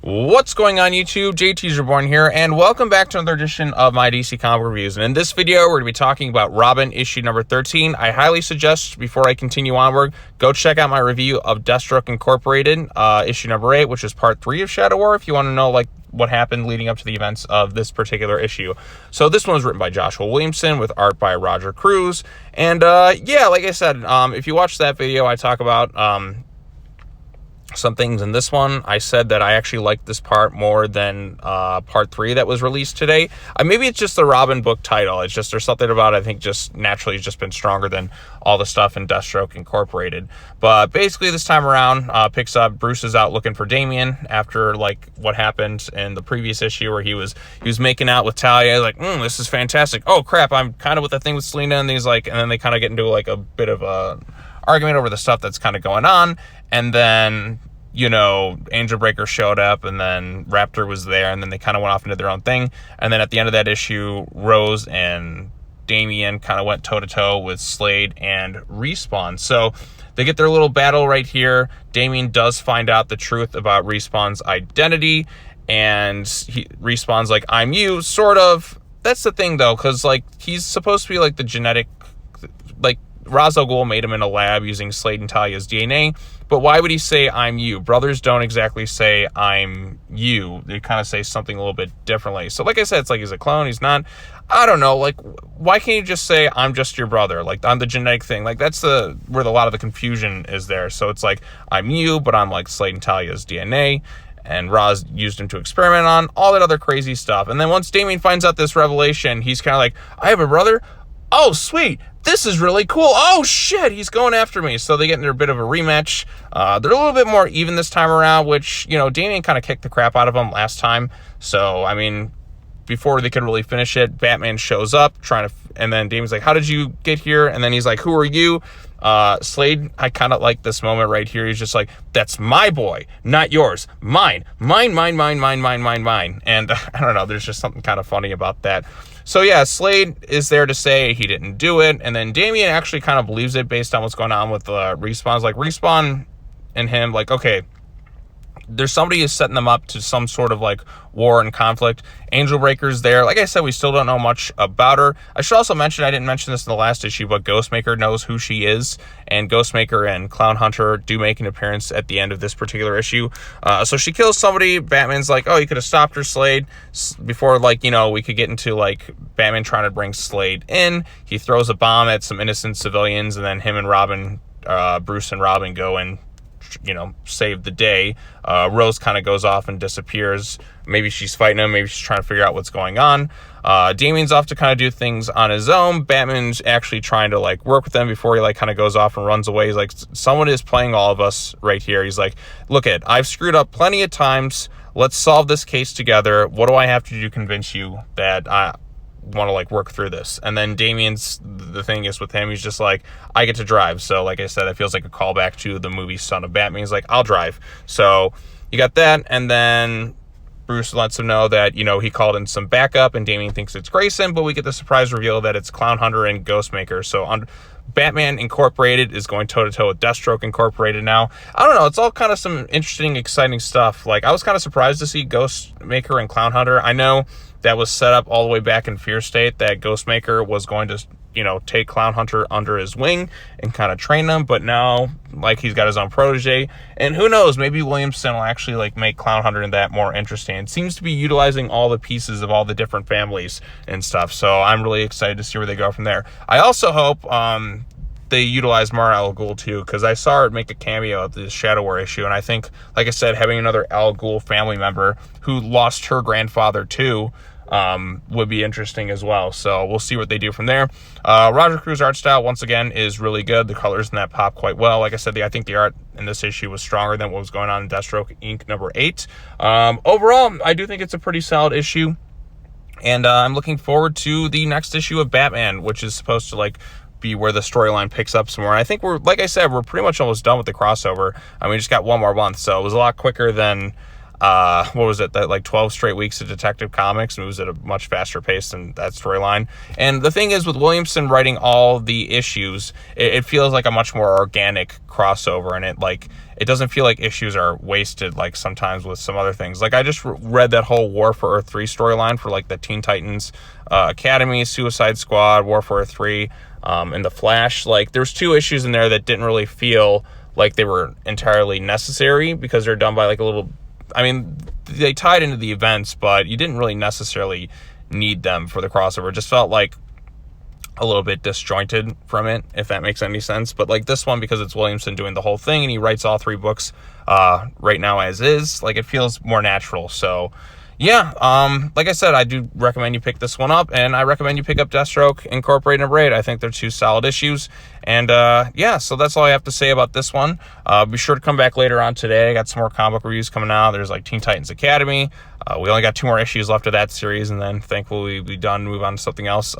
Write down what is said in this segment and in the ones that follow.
What's going on YouTube? JT's Reborn here, and welcome back to another edition of my DC comic reviews. And in this video, we're going to be talking about Robin issue number 13. I highly suggest, before I continue onward, go check out my review of Deathstroke Incorporated, issue number 8, which is part 3 of Shadow War, if you want to know what happened leading up to the events of this particular issue. So this one was written by Joshua Williamson with art by Roger Cruz. And yeah, like I said, if you watch that video, I talk about some things in this one. I said that I actually liked this part more than part 3 that was released today. Maybe it's just the Robin book title. It's just, there's something about it, I think, just naturally has just been stronger than all the stuff in Deathstroke Incorporated. But basically this time around, picks up, Bruce is out looking for Damian after what happened in the previous issue where he was making out with Talia, this is fantastic. Oh crap, I'm kind of with the thing with Selena, and he's and then they kind of get into a bit of a argument over the stuff that's kind of going on. And then, Angel Breaker showed up, and then Raptor was there, and then they kind of went off into their own thing. And then at the end of that issue, Rose and Damian kind of went toe-to-toe with Slade and Respawn. So they get their little battle right here. Damian does find out the truth about Respawn's identity, and Respawn's like, I'm you, sort of. That's the thing, though, because, he's supposed to be, the genetic, Ra's al Ghul made him in a lab using Slade and Talia's DNA, but why would he say, I'm you? Brothers don't exactly say, I'm you. They kind of say something a little bit differently. So like I said, it's he's a clone, he's not. I don't know, why can't you just say, I'm just your brother? On the genetic thing, that's where a lot of the confusion is there. So it's I'm you, but I'm Slade and Talia's DNA, and Ra's used him to experiment on, all that other crazy stuff. And then once Damian finds out this revelation, he's kind of I have a brother? Oh, sweet. This is really cool. Oh, shit. He's going after me. So they get into a bit of a rematch. They're a little bit more even this time around, which, Damian kind of kicked the crap out of him last time. So, before they could really finish it, Batman shows up and then Damian's how did you get here? And then he's who are you? Slade, I kind of like this moment right here. He's just that's my boy, not yours. Mine. Mine. And I don't know, there's just something kind of funny about that. So yeah, Slade is there to say he didn't do it, and then Damian actually kind of believes it based on what's going on with Respawn's Respawn and him, okay, there's somebody who's setting them up to some sort of war and conflict. Angel Breaker's there. Like I said, we still don't know much about her. I should also mention, I didn't mention this in the last issue, but Ghostmaker knows who she is, and Ghostmaker and Clown Hunter do make an appearance at the end of this particular issue. So she kills somebody. Batman's oh, you could have stopped her, Slade, before we could get into Batman trying to bring Slade in. He throws a bomb at some innocent civilians, and then him and Robin, Bruce and Robin go and save the day. Rose kind of goes off and disappears. Maybe she's fighting him, maybe she's trying to figure out what's going on. Damian's off to kind of do things on his own. Batman's actually trying to work with them before he kind of goes off and runs away. He's someone is playing all of us right here. He's look I've screwed up plenty of times. Let's solve this case together. What do I have to do to convince you that I want to work through this? And then Damian's, the thing is with him, he's just I get to drive. So like I said, it feels like a callback to the movie Son of Batman. He's I'll drive. So you got that. And then Bruce lets him know that, he called in some backup, and Damian thinks it's Grayson, but we get the surprise reveal that it's Clown Hunter and Ghostmaker. So Batman Incorporated is going toe-to-toe with Deathstroke Incorporated now. I don't know, it's all kind of some interesting, exciting stuff. I was kind of surprised to see Ghostmaker and Clown Hunter. I know that was set up all the way back in Fear State, that Ghostmaker was going to, take Clown Hunter under his wing and kind of train them, but now, he's got his own protege, and who knows, maybe Williamson will actually, make Clown Hunter and that more interesting. It seems to be utilizing all the pieces of all the different families and stuff, so I'm really excited to see where they go from there. I also hope, they utilize Mara Al Ghul too, because I saw her make a cameo at the Shadow War issue, and I think, like I said, having another Al Ghul family member who lost her grandfather too would be interesting as well. So we'll see what they do from there. Roger Cruz art style, once again, is really good. The colors in that pop quite well. Like I said, I think the art in this issue was stronger than what was going on in Deathstroke Inc. number 8. Overall, I do think it's a pretty solid issue, and I'm looking forward to the next issue of Batman, which is supposed to be where the storyline picks up some more. And I think like I said, we're pretty much almost done with the crossover. We just got one more month, so it was a lot quicker than what was it, that like 12 straight weeks of Detective Comics, moves at a much faster pace than that storyline. And the thing is, with Williamson writing all the issues, it feels like a much more organic crossover, and it doesn't feel like issues are wasted like sometimes with some other things. Like, I just read that whole War for Earth 3 storyline for like the Teen Titans Academy, Suicide Squad, War for Earth 3, and The Flash. Like, there's 2 issues in there that didn't really feel like they were entirely necessary, because they're done by like a little, I mean, they tied into the events, but you didn't really necessarily need them for the crossover. It just felt like a little bit disjointed from it, if that makes any sense. But like this one, because it's Williamson doing the whole thing and he writes all 3 books right now as is, like, it feels more natural. So yeah, like I said, I do recommend you pick this one up, and I recommend you pick up Deathstroke Incorporated and Braid. I think they're 2 solid issues. And yeah, so that's all I have to say about this one. Be sure to come back later on today. I got some more comic book reviews coming out. There's like Teen Titans Academy. We only got 2 more issues left of that series, and then thankfully we'll be done, move on to something else.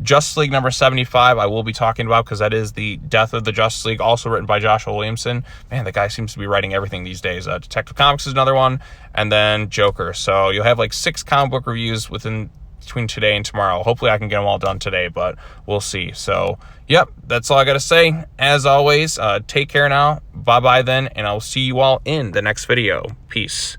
Justice League number 75 I will be talking about, because that is the death of the Justice League, also written by Joshua Williamson. Man, the guy seems to be writing everything these days. Detective Comics is another one, and then Joker. So you'll have like 6 comic book reviews between today and tomorrow. Hopefully I can get them all done today, but we'll see. So yep, that's all I gotta say. As always, take care now. Bye bye then, and I'll see you all in the next video. Peace.